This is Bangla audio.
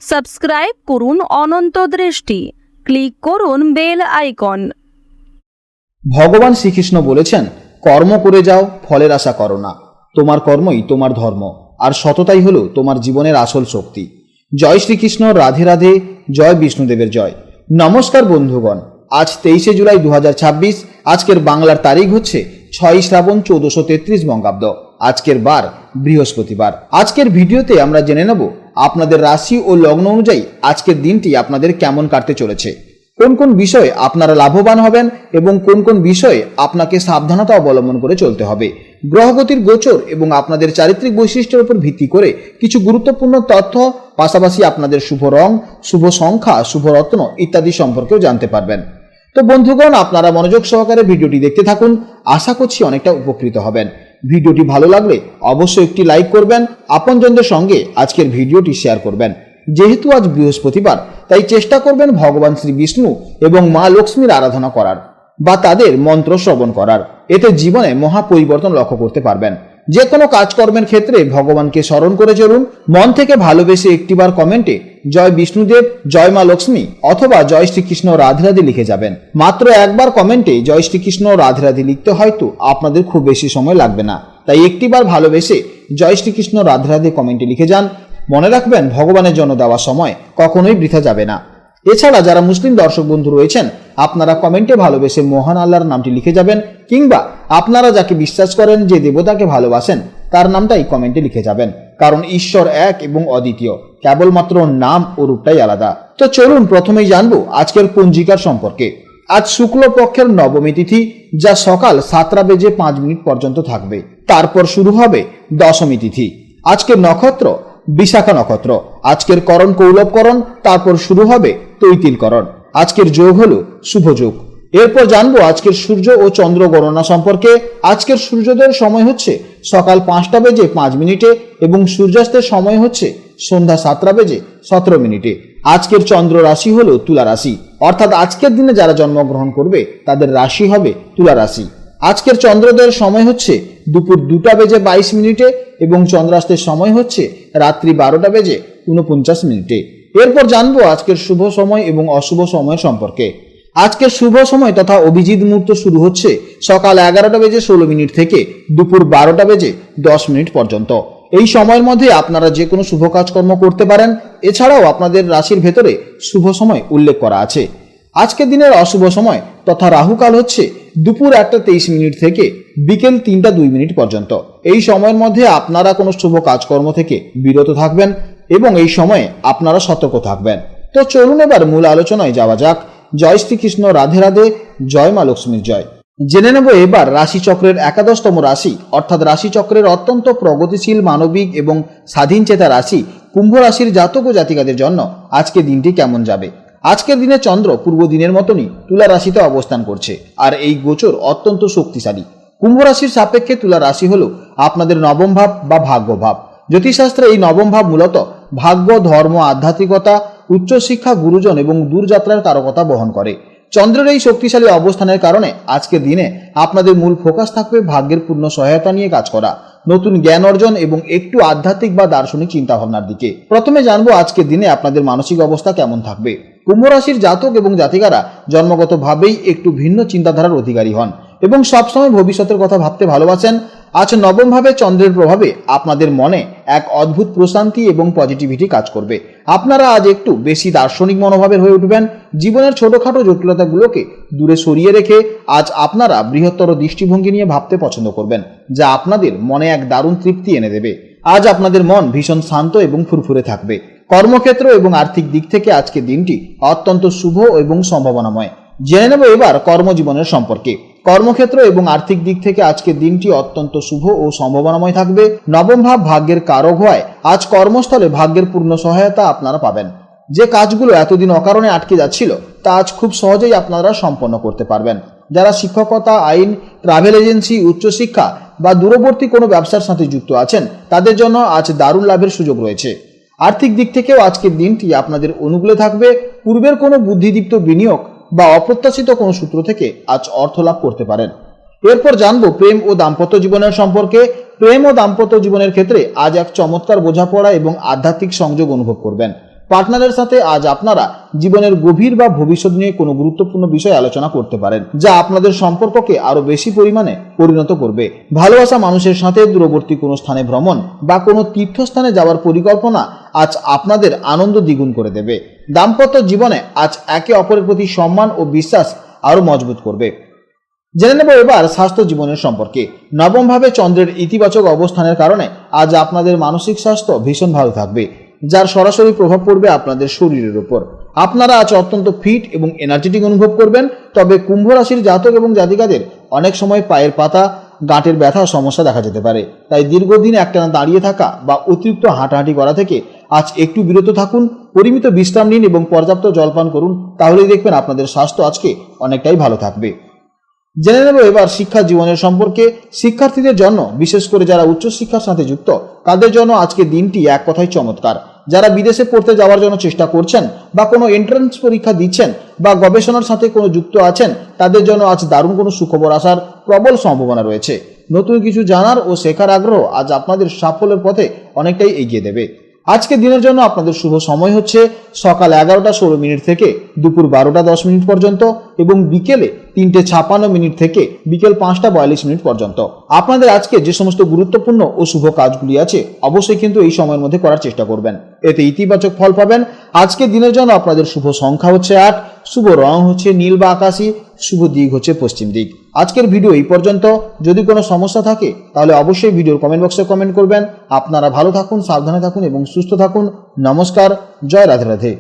সাবস্ক্রাইব করুন অনন্ত দৃষ্টি, ক্লিক করুন বেল আইকন। ভগবান শ্রীকৃষ্ণ বলেছেন, কর্ম করে যাও, ফলের আশা করো না। তোমার কর্মই তোমার ধর্ম, আর সততাই হলো তোমার জীবনের আসল শক্তি। জয় শ্রীকৃষ্ণ, রাধে রাধে, জয় বিষ্ণুদেবের জয়। নমস্কার বন্ধুগণ, আজ 23শে জুলাই 2026। আজকের বাংলার তারিখ হচ্ছে 6ই শ্রাবণ 1433 বঙ্গাব্দ। আজকের বার বৃহস্পতিবার। আজকের ভিডিওতে আমরা জেনে নেব আপনাদের রাশি ও লগ্ন অনুযায়ী আজকের দিনটি আপনাদের কেমন কাটতে চলেছে, কোন কোন বিষয়ে আপনারা লাভবান হবেন এবং কোন কোন বিষয়ে আপনাকে সাবধানতা অবলম্বন করে চলতে হবে। গ্রহগতির গোচর এবং আপনাদের চারিত্রিক বৈশিষ্ট্যের উপর ভিত্তি করে কিছু গুরুত্বপূর্ণ তথ্য, পাশাপাশি আপনাদের শুভ রং, শুভ সংখ্যা, শুভ রত্ন ইত্যাদি সম্পর্কেও জানতে পারবেন। তো বন্ধুগণ, আপনারা মনোযোগ সহকারে ভিডিওটি দেখতে থাকুন, আশা করছি অনেকটা উপকৃত হবেন। ভিডিওটি ভালো লাগলে অবশ্যই একটি লাইক করবেন, আপনজনদের সঙ্গে আজকের ভিডিওটি শেয়ার করবেন। যেহেতু আজ বৃহস্পতিবার, তাই চেষ্টা করবেন ভগবান শ্রী বিষ্ণু এবং মা লক্ষ্মীর আরাধনা করার বা তাদের মন্ত্র শ্রবণ করার। এতে জীবনে মহা পরিবর্তন লক্ষ্য করতে পারবেন। যে কোনো কাজকর্মের ক্ষেত্রে ভগবানকে স্মরণ করে চলুন। মন থেকে ভালোবেসে একটিবার কমেন্টে জয় বিষ্ণুদেব, জয় মা লক্ষ্মী অথবা জয় শ্রীকৃষ্ণ রাধে রাধে লিখে যাবেন। মাত্র একবার কমেন্টে জয় শ্রীকৃষ্ণ রাধে রাধে লিখতে হয়তো আপনাদের খুব বেশি সময় লাগবে না, তাই একটিবার ভালোবেসে জয় শ্রীকৃষ্ণ রাধে রাধে কমেন্টে লিখে যান। মনে রাখবেন, ভগবানের জন্য দেওয়া সময় কখনোই বৃথা যাবে না। এছাড়া যারা মুসলিম দর্শক বন্ধু রয়েছেন, আপনারা কমেন্টে ভালোবেসে মহান আল্লাহর নামটি লিখে যাবেন, কিংবা আপনারা যাকে বিশ্বাস করেন, যে দেবতাকে ভালোবাসেন, তার নামটাই কমেন্টে লিখে যাবেন। কারণ ঈশ্বর এক এবং অদ্বিতীয়, কেবলমাত্র নাম ও রূপটাই আলাদা। তো চলুন প্রথমেই জানবো আজকের পঞ্জিকার সম্পর্কে। আজ শুক্লপক্ষের নবমী তিথি, যা সকাল 7:05 পর্যন্ত থাকবে। তারপর শুরু হবে দশমী তিথি। আজকের নক্ষত্র বিশাখা নক্ষত্র। আজকের করণ কৌলভকরণ, তারপর শুরু হবে তৈতিলকরণ। আজকের যোগ হলো শুভ যোগ। এরপর জানবো আজকের সূর্য ও চন্দ্র গণনা সম্পর্কে। আজকের সূর্যোদয়ের সময় হচ্ছে সকাল 5:05 এবং সূর্যাস্তের সময় হচ্ছে সন্ধ্যা 7:17। আজকের চন্দ্র রাশি হলো তুলা রাশি, অর্থাৎ আজকের দিনে যারা জন্মগ্রহণ করবে তাদের রাশি হবে তুলা রাশি। আজকের চন্দ্রোদয়ের সময় হচ্ছে দুপুর 2:22 এবং চন্দ্রাস্তের সময় হচ্ছে রাত্রি 12:49। এরপর জানবো আজকের শুভ সময় এবং অশুভ সময় সম্পর্কে। আজকের শুভ সময় তথা অভিজিৎ মুহূর্ত শুরু হচ্ছে সকাল 11:16 থেকে দুপুর 12:10 পর্যন্ত। এই সময়ের মধ্যে আপনারা যে কোনো শুভ কাজকর্ম করতে পারেন। এছাড়াও আপনাদের রাশির ভেতরে শুভ সময় উল্লেখ করা আছে। আজকের দিনের অশুভ সময় তথা রাহুকাল হচ্ছে দুপুর 1:23 থেকে বিকেল 3:02 পর্যন্ত। এই সময়ের মধ্যে আপনারা কোনো শুভ কাজকর্ম থেকে বিরত থাকবেন এবং এই সময়ে আপনারা সতর্ক থাকবেন। তো চলুন এবার মূল আলোচনায় যাওয়া যাক। জয় শ্রীকৃষ্ণ, রাধে রাধে, জয় মা লক্ষ্মীর জয়। জেনে নেব এবার রাশিচক্রের 11তম রাশি, অর্থাৎ রাশিচক্রের অত্যন্ত প্রগতিশীল, মানবিক এবং স্বাধীন চেতা রাশি কুম্ভ রাশির জাতক ও জাতিকাদের জন্য আজকের দিনটি কেমন যাবে। আজকের দিনে চন্দ্র পূর্ব দিনের মতনই তুলা রাশিতে অবস্থান করছে, আর এই গোচর অত্যন্ত শক্তিশালী। কুম্ভ রাশির সাপেক্ষে তুলা রাশি হলো আপনাদের নবম ভাব বা ভাগ্য ভাব। জ্যোতিষশাস্ত্রে এই নবম ভাব মূলত ভাগ্য, ধর্ম, আধ্যাত্মিকতা, উচ্চশিক্ষা, গুরুজন এবং দূরযাত্রার কারকতা বহন করে। চন্দ্রের এই শক্তিশালী অবস্থানের কারণে আজকের দিনে আপনাদের মূল ফোকাস থাকবে ভাগ্যের পূর্ণ সহায়তা নিয়ে কাজ করা, নতুন জ্ঞান অর্জন এবং একটু আধ্যাত্মিক বা দার্শনিক চিন্তাভাবনার দিকে। প্রথমে জানবো আজকের দিনে আপনাদের মানসিক অবস্থা কেমন থাকবে। কুম্ভ রাশির জাতক এবং জাতিকারা জন্মগতভাবেই একটু ভিন্ন চিন্তাধারার অধিকারী হন এবং সবসময় ভবিষ্যতের কথা ভাবতে ভালোবাসেন। আজ নবম ভাবে চন্দ্রের প্রভাবে আপনাদের মনে এক অদ্ভুত প্রশান্তি এবং পজিটিভিটি কাজ করবে। আপনারা আজ একটু বেশি দার্শনিক মনোভাবের হয়ে উঠবেন। জীবনের ছোটখাটো জটিলতাগুলোকে দূরে সরিয়ে রেখে আজ আপনারা বৃহত্তর দৃষ্টিভঙ্গি নিয়ে ভাবতে পছন্দ করবেন, যা আপনাদের মনে এক দারুণ তৃপ্তি এনে দেবে। আজ আপনাদের মন ভীষণ শান্ত এবং ফুরফুরে থাকবে। কর্মক্ষেত্র এবং আর্থিক দিক থেকে আজকের দিনটি অত্যন্ত শুভ এবং সম্ভাবনাময়। জেনে নেব এবার কর্মজীবনের সম্পর্কে। কর্মক্ষেত্র এবং আর্থিক দিক থেকে আজকের দিনটি অত্যন্ত শুভ ও সম্ভাবনাময় থাকবে। নবম ভাব ভাগ্যের কারক হওয়ায় আজ কর্মস্থলে ভাগ্যের পূর্ণ সহায়তা আপনারা পাবেন। যে কাজগুলো এতদিন অকারণে আটকে যাচ্ছিল, তা আজ খুব সহজেই আপনারা সম্পন্ন করতে পারবেন। যারা শিক্ষকতা, আইন, ট্রাভেল এজেন্সি, উচ্চশিক্ষা বা দূরবর্তী কোনো ব্যবসার সাথে যুক্ত আছেন, তাদের জন্য আজ দারুণ লাভের সুযোগ রয়েছে। আর্থিক দিক থেকেও আজকের দিনটি আপনাদের অনুকূলে থাকবে। পূর্বের কোনো বুদ্ধিদীপ্ত বিনিয়োগ বা অপ্রত্যাশিত কোনো সূত্র থেকে আজ অর্থ লাভ করতে পারেন। এরপর জানবো প্রেম ও দাম্পত্য জীবনের সম্পর্কে। প্রেম ও দাম্পত্য জীবনের ক্ষেত্রে আজ এক চমৎকার বোঝাপড়া এবং আধ্যাত্মিক সংযোগ অনুভব করবেন। পার্টনারের সাথে আজ আপনারা জীবনের গভীর বা ভবিষ্যৎ নিয়ে কোনো গুরুত্বপূর্ণ বিষয় আলোচনা করতে পারেন, যা আপনাদের সম্পর্ককে আরো বেশি পরিমাণে পরিণত করবে। ভালোবাসা মানুষের সাথে দূরবর্তী কোনো স্থানে ভ্রমণ বা কোনো তীর্থস্থানে যাওয়ার পরিকল্পনা আজ আপনাদের আনন্দ দ্বিগুণ করে দেবে। দাম্পত্য জীবনে আজ একে অপরের প্রতি সম্মান ও বিশ্বাস আরো মজবুত করবে। জেনে নেব এবার স্বাস্থ্য জীবনের সম্পর্কে। নবম ভাবে চন্দ্রের ইতিবাচক অবস্থানের কারণে আজ আপনাদের মানসিক স্বাস্থ্য ভীষণ ভালো থাকবে, যার সরাসরি প্রভাব পড়বে আপনাদের শরীরের উপর। আপনারা আজ অত্যন্ত ফিট এবং এনার্জেটিক অনুভব করবেন। তবে কুম্ভ রাশির জাতক এবং জাতিকাদের অনেক সময় পায়ের পাতা, গাঁটের ব্যথা সমস্যা দেখা যেতে পারে। তাই দীর্ঘদিন একটানা দাঁড়িয়ে থাকা বা অতিরিক্ত হাঁটাহাঁটি করা থেকে আজ একটু বিরত থাকুন। পরিমিত বিশ্রাম নিন এবং পর্যাপ্ত জলপান করুন, তাহলেই দেখবেন আপনাদের স্বাস্থ্য আজকে অনেকটাই ভালো থাকবে। জেনে নেব এবার শিক্ষা জীবনের সম্পর্কে। শিক্ষার্থীদের জন্য, বিশেষ করে যারা উচ্চশিক্ষার সাথে যুক্ত, তাদের জন্য আজকে দিনটি এক কথায় চমৎকার। যারা বিদেশে পড়তে যাওয়ার জন্য চেষ্টা করছেন বা কোনো এন্ট্রান্স পরীক্ষা দিচ্ছেন বা গবেষণার সাথে কোনো যুক্ত আছেন, তাদের জন্য আজ দারুণ কোনো সুখবর আসার প্রবল সম্ভাবনা রয়েছে। নতুন কিছু জানার ও শেখার আগ্রহ আজ আপনাদের সাফল্যের পথে অনেকটাই এগিয়ে দেবে। আজকে দিনের জন্য আপনাদের শুভ সময় হচ্ছে সকাল 11:16 থেকে দুপুর 12:10 পর্যন্ত এবং বিকেলে 3:56 থেকে বিকেল 5:42 পর্যন্ত। আপনাদের আজকে যে সমস্ত গুরুত্বপূর্ণ ও শুভ কাজগুলি আছে, অবশ্যই কিন্তু এই সময়ের মধ্যে করার চেষ্টা করবেন, এতে ইতিবাচক ফল পাবেন। আজকে দিনের জন্য আপনাদের শুভ সংখ্যা হচ্ছে 8, শুভ রং হচ্ছে নীল বা আকাশী, শুভ দিক হচ্ছে পশ্চিম দিক। আজকের ভিডিও এই পর্যন্ত। যদি কোনো সমস্যা থাকে তাহলে অবশ্যই ভিডিওর কমেন্ট বক্সে কমেন্ট করবেন। আপনারা ভালো থাকুন, সাবধানে থাকুন এবং সুস্থ থাকুন। নমস্কার, জয় রাধে রাধে।